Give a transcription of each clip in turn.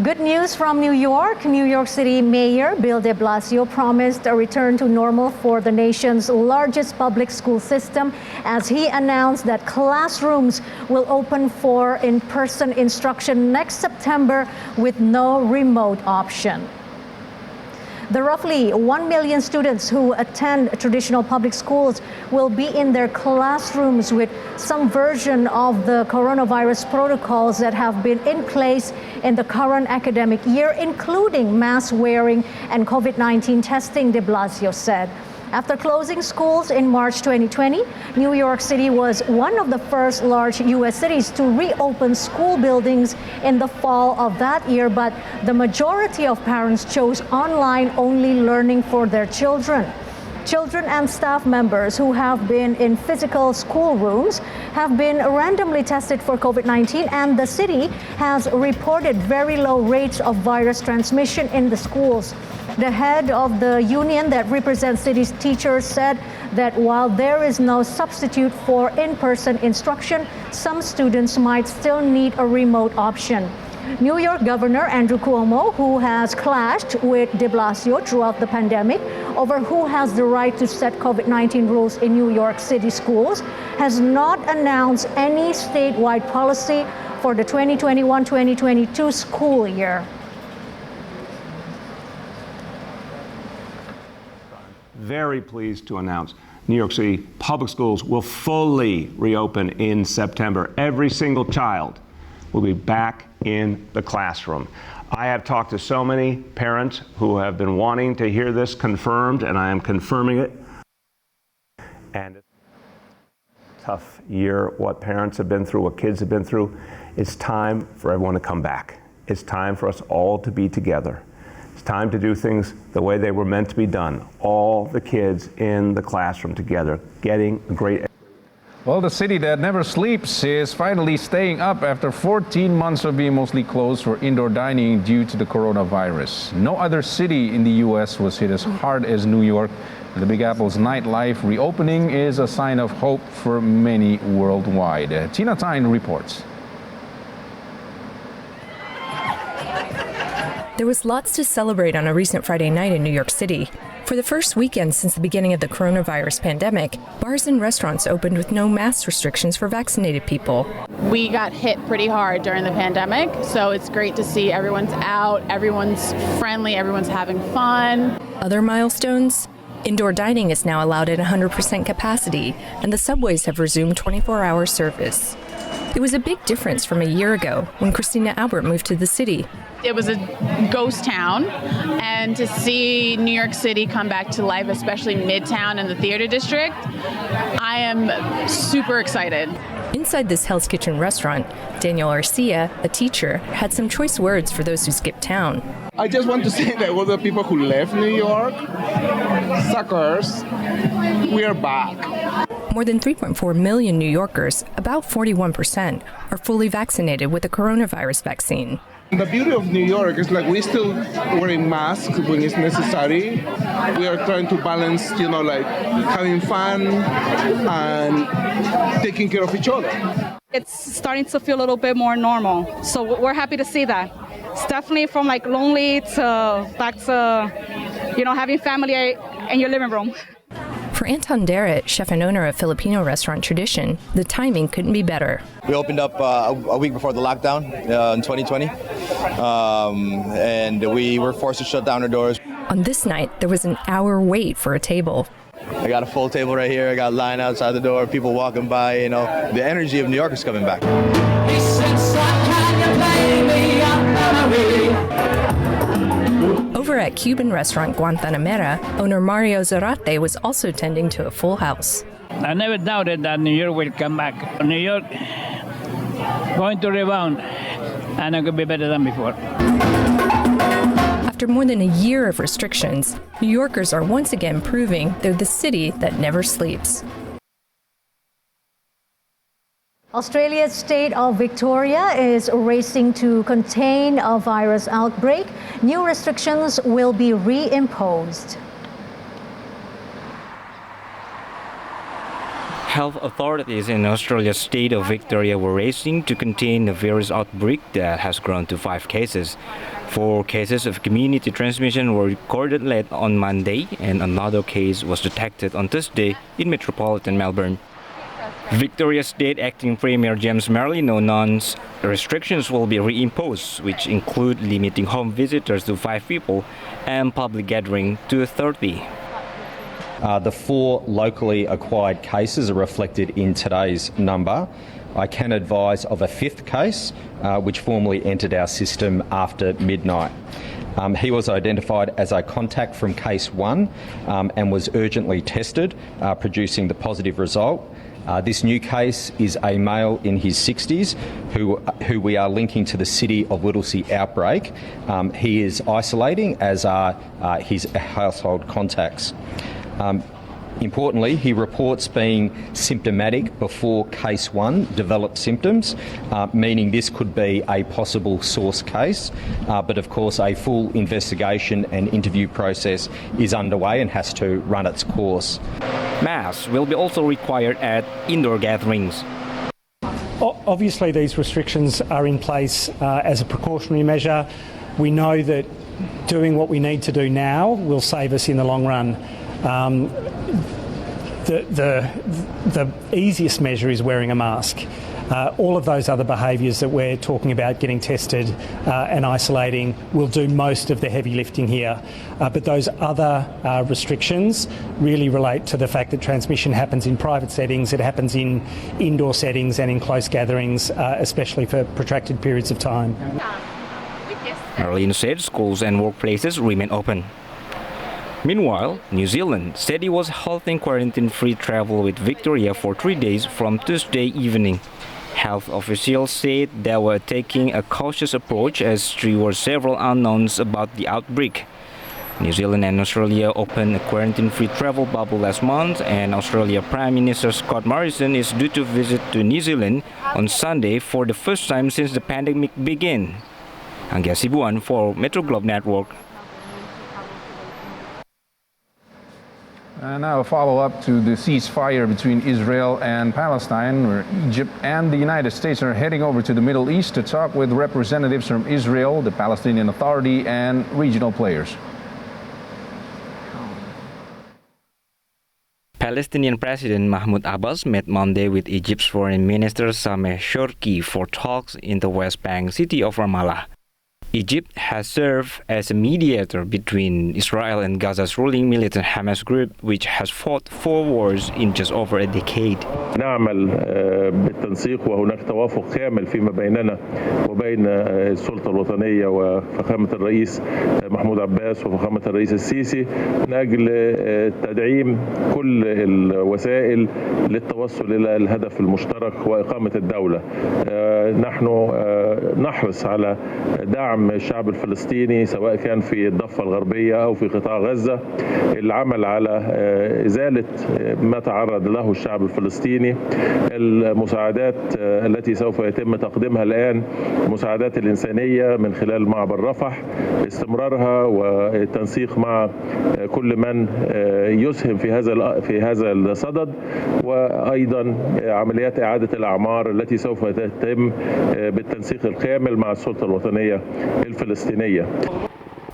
Good news from New York. New York City Mayor Bill de Blasio promised a return to normal for the nation's largest public school system as he announced that classrooms will open for in-person instruction next September with no remote option. The roughly 1 million students who attend traditional public schools will be in their classrooms with some version of the coronavirus protocols that have been in place in the current academic year, including mask wearing and COVID-19 testing, de Blasio said. After closing schools in March 2020, New York City was one of the first large U.S. cities to reopen school buildings in the fall of that year, but the majority of parents chose online-only learning for their children. Children and staff members who have been in physical schoolrooms have been randomly tested for COVID-19, and the city has reported very low rates of virus transmission in the schools. The head of the union that represents city's teachers said that while there is no substitute for in-person instruction, some students might still need a remote option. New York Governor Andrew Cuomo, who has clashed with de Blasio throughout the pandemic over who has the right to set COVID-19 rules in New York City schools, has not announced any statewide policy for the 2021-2022 school year. Very pleased to announce New York City public schools will fully reopen in September. Every single child will be back in the classroom. I have talked to so many parents who have been wanting to hear this confirmed, and I am confirming it. And it's a tough year, what parents have been through, what kids have been through. It's time for everyone to come back. It's time for us all to be together. It's time to do things the way they were meant to be done. All the kids in the classroom together, getting a great. Well, the city that never sleeps is finally staying up after 14 months of being mostly closed for indoor dining due to the coronavirus. No other city in the U.S. was hit as hard as New York. The Big Apple's nightlife reopening is a sign of hope for many worldwide. Tina Tyne reports. There was lots to celebrate on a recent Friday night in New York City. For the first weekend since the beginning of the coronavirus pandemic, bars and restaurants opened with no mask restrictions for vaccinated people. We got hit pretty hard during the pandemic, so it's great to see everyone's out, everyone's friendly, everyone's having fun. Other milestones? Indoor dining is now allowed at 100% capacity, and the subways have resumed 24-hour service. It was a big difference from a year ago when Christina Albert moved to the city. It was a ghost town, and to see New York City come back to life, especially Midtown and the theater district, I am super excited. Inside this Hell's Kitchen restaurant, Daniel Arcia, a teacher, had some choice words for those who skipped town. I just want to say that all the people who left New York, suckers, we are back. More than 3.4 million New Yorkers, about 41%, are fully vaccinated with the coronavirus vaccine. The beauty of New York is like we're still wearing masks when it's necessary. We are trying to balance, like having fun and taking care of each other. It's starting to feel a little bit more normal. So we're happy to see that. It's definitely from like lonely to back to, having family in your living room. For Anton Derritt, chef and owner of Filipino restaurant Tradition, the timing couldn't be better. We opened up a week before the lockdown in 2020, and we were forced to shut down our doors. On this night, there was an hour wait for a table. I got a full table right here. I got a line outside the door, people walking by. The energy of New York is coming back. Over at Cuban restaurant Guantanamera, owner Mario Zarate was also tending to a full house. I never doubted that New York will come back. New York going to rebound, and it could be better than before. After more than a year of restrictions, New Yorkers are once again proving they're the city that never sleeps. Australia's state of Victoria is racing to contain a virus outbreak. New restrictions will be reimposed. Health authorities in Australia's state of Victoria were racing to contain the virus outbreak that has grown to 5 cases. 4 cases of community transmission were recorded late on Monday, and another case was detected on Tuesday in metropolitan Melbourne. Victoria State Acting Premier James Merlino announced restrictions will be reimposed, which include limiting home visitors to 5 people and public gathering to 30. The 4 locally acquired cases are reflected in today's number. I can advise of a 5th case, which formally entered our system after midnight. He was identified as a contact from case 1 and was urgently tested, producing the positive result. This new case is a male in his 60s who we are linking to the City of Whittlesea outbreak. He is isolating, as are his household contacts. Importantly, he reports being symptomatic before case 1 developed symptoms, meaning this could be a possible source case. But of course, a full investigation and interview process is underway and has to run its course. Masks will be also required at indoor gatherings. Obviously, these restrictions are in place as a precautionary measure. We know that doing what we need to do now will save us in the long run. The easiest measure is wearing a mask. All of those other behaviours that we're talking about, getting tested and isolating, will do most of the heavy lifting here. But those other restrictions really relate to the fact that transmission happens in private settings, it happens in indoor settings and in close gatherings, especially for protracted periods of time. Merlin said schools and workplaces remain open. Meanwhile, New Zealand said it was halting quarantine-free travel with Victoria for 3 days from Tuesday evening. Health officials said they were taking a cautious approach as there were several unknowns about the outbreak. New Zealand and Australia opened a quarantine-free travel bubble last month, and Australia Prime Minister Scott Morrison is due to visit to New Zealand on Sunday for the first time since the pandemic began. Anggia Sibuan for Metro Globe Network. And now a follow-up to the ceasefire between Israel and Palestine, where Egypt and the United States are heading over to the Middle East to talk with representatives from Israel, the Palestinian Authority, and regional players. Palestinian President Mahmoud Abbas met Monday with Egypt's Foreign Minister Sameh Shoukry for talks in the West Bank city of Ramallah. Egypt has served as a mediator between Israel and Gaza's ruling militant Hamas group, which has fought 4 wars in just over a decade. نعمل بالتنسيق وهناك توافق كامل فيما بيننا وبين السلطة الوطنية وفخامة الرئيس محمود عباس وفخامة الرئيس السيسي من أجل تدعيم كل الوسائل للتوصل إلى الهدف المشترك وإقامة الدولة. نحن نحرص على دعم الشعب الفلسطيني سواء كان في الضفة الغربية أو في قطاع غزة، العمل على إزالة ما تعرض له الشعب الفلسطيني، المساعدات التي سوف يتم تقديمها الآن، المساعدات الإنسانية من خلال معبر رفح، استمرارها والتنسيق مع كل من يسهم في هذا الصدد، وأيضا عمليات إعادة الأعمار التي سوف تتم بالتنسيق الكامل مع السلطة الوطنية الفلسطينية.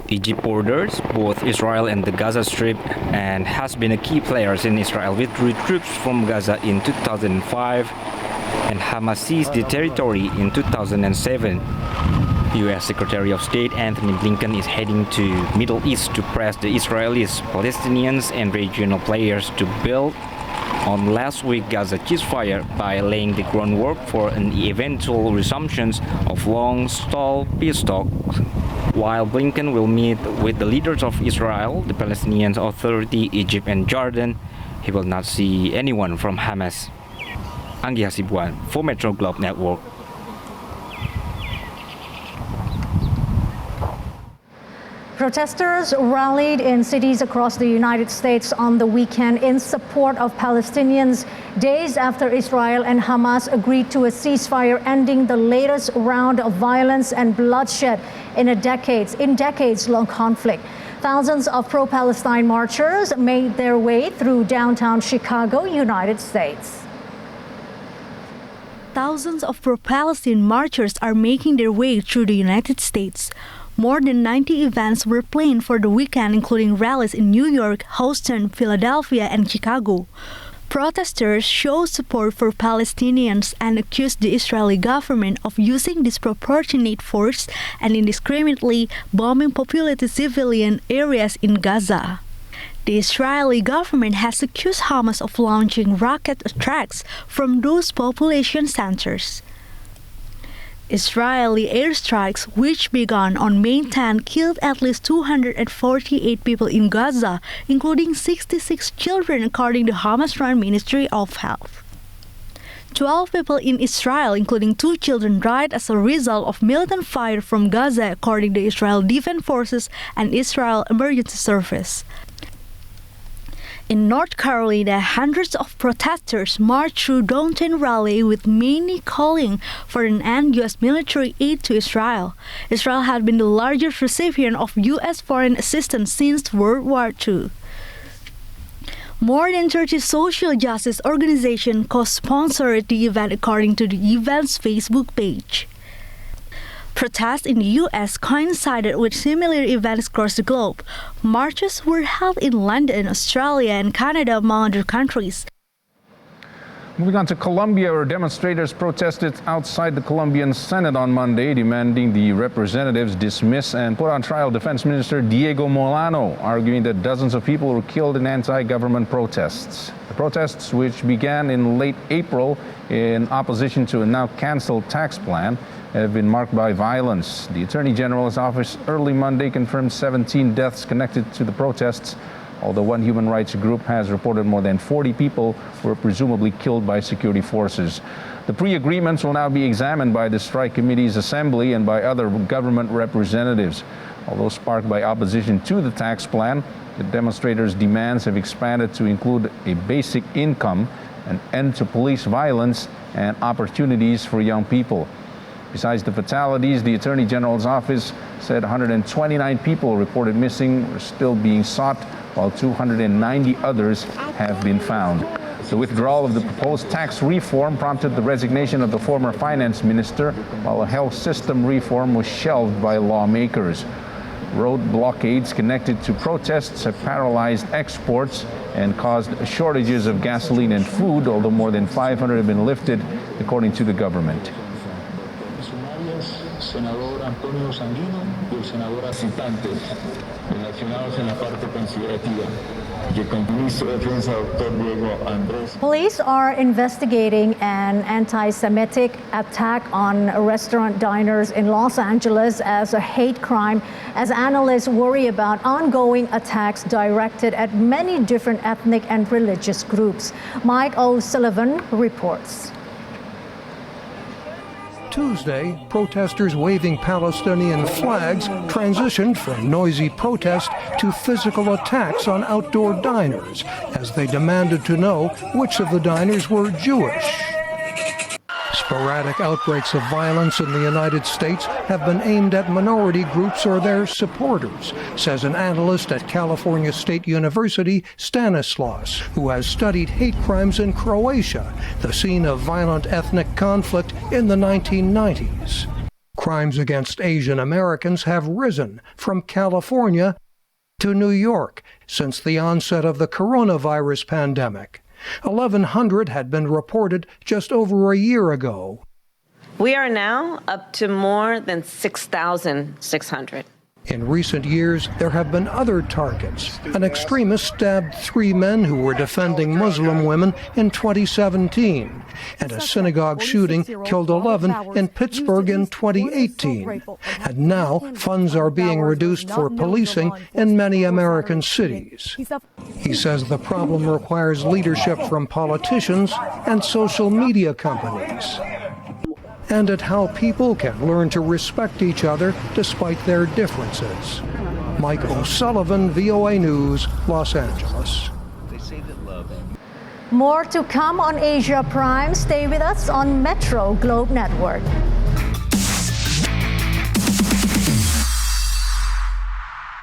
Egypt borders both Israel and the Gaza Strip and has been a key player since Israel withdrew troops from Gaza in 2005 and Hamas seized the territory in 2007. U.S. Secretary of State Anthony Blinken is heading to Middle East to press the Israelis, Palestinians and regional players to build on last week's Gaza ceasefire by laying the groundwork for an eventual resumption of long-stalled peace talks. While Blinken will meet with the leaders of Israel, the Palestinian Authority, Egypt and Jordan, he will not see anyone from Hamas. Anggia Sibuan for Metro Globe Network. Protesters rallied in cities across the United States on the weekend in support of Palestinians, days after Israel and Hamas agreed to a ceasefire ending the latest round of violence and bloodshed in decades-long conflict. Thousands of pro-Palestine marchers made their way through downtown Chicago, United States. Thousands of pro-Palestine marchers are making their way through the United States. More than 90 events were planned for the weekend, including rallies in New York, Houston, Philadelphia, and Chicago. Protesters showed support for Palestinians and accused the Israeli government of using disproportionate force and indiscriminately bombing populated civilian areas in Gaza. The Israeli government has accused Hamas of launching rocket attacks from those population centers. Israeli airstrikes, which began on May 10, killed at least 248 people in Gaza, including 66 children, according to Hamas-run Ministry of Health. 12 people in Israel, including 2 children, died as a result of militant fire from Gaza, according to Israel Defense Forces and Israel Emergency Service. In North Carolina, hundreds of protesters marched through downtown Raleigh, with many calling for an end U.S. military aid to Israel. Israel had been the largest recipient of U.S. foreign assistance since World War II. More than 30 social justice organizations co-sponsored the event, according to the event's Facebook page. Protests in the U.S. coincided with similar events across the globe. Marches were held in London, Australia, and Canada, among other countries. Moving on to Colombia, where demonstrators protested outside the Colombian Senate on Monday, demanding the representatives dismiss and put on trial Defense Minister Diego Molano, arguing that dozens of people were killed in anti-government protests. The protests, which began in late April in opposition to a now canceled tax plan, have been marked by violence. The Attorney General's office early Monday confirmed 17 deaths connected to the protests, although one human rights group has reported more than 40 people were presumably killed by security forces. The pre-agreements will now be examined by the strike committee's assembly and by other government representatives. Although sparked by opposition to the tax plan, the demonstrators' demands have expanded to include a basic income, an end to police violence, and opportunities for young people. Besides the fatalities, the Attorney General's office said 129 people reported missing are still being sought, while 290 others have been found. The withdrawal of the proposed tax reform prompted the resignation of the former finance minister, while a health system reform was shelved by lawmakers. Road blockades connected to protests have paralyzed exports and caused shortages of gasoline and food, although more than 500 have been lifted, according to the government. Senador Antonio Sanguino y el senador asistente relacionados en la parte considerativa. Police are investigating an anti-Semitic attack on restaurant diners in Los Angeles as a hate crime, as analysts worry about ongoing attacks directed at many different ethnic and religious groups. Mike O'Sullivan reports. Tuesday, protesters waving Palestinian flags transitioned from noisy protest to physical attacks on outdoor diners as they demanded to know which of the diners were Jewish. Sporadic outbreaks of violence in the United States have been aimed at minority groups or their supporters, says an analyst at California State University, Stanislaus, who has studied hate crimes in Croatia, the scene of violent ethnic conflict in the 1990s. Crimes against Asian Americans have risen from California to New York since the onset of the coronavirus pandemic. 1,100 had been reported just over a year ago. We are now up to more than 6,600. In recent years, there have been other targets. An extremist stabbed 3 men who were defending Muslim women in 2017, and a synagogue shooting killed 11 in Pittsburgh in 2018. And now, funds are being reduced for policing in many American cities. He says the problem requires leadership from politicians and social media companies, and at how people can learn to respect each other despite their differences. Mike O'Sullivan, VOA News, Los Angeles. More to come on Asia Prime. Stay with us on Metro Globe Network.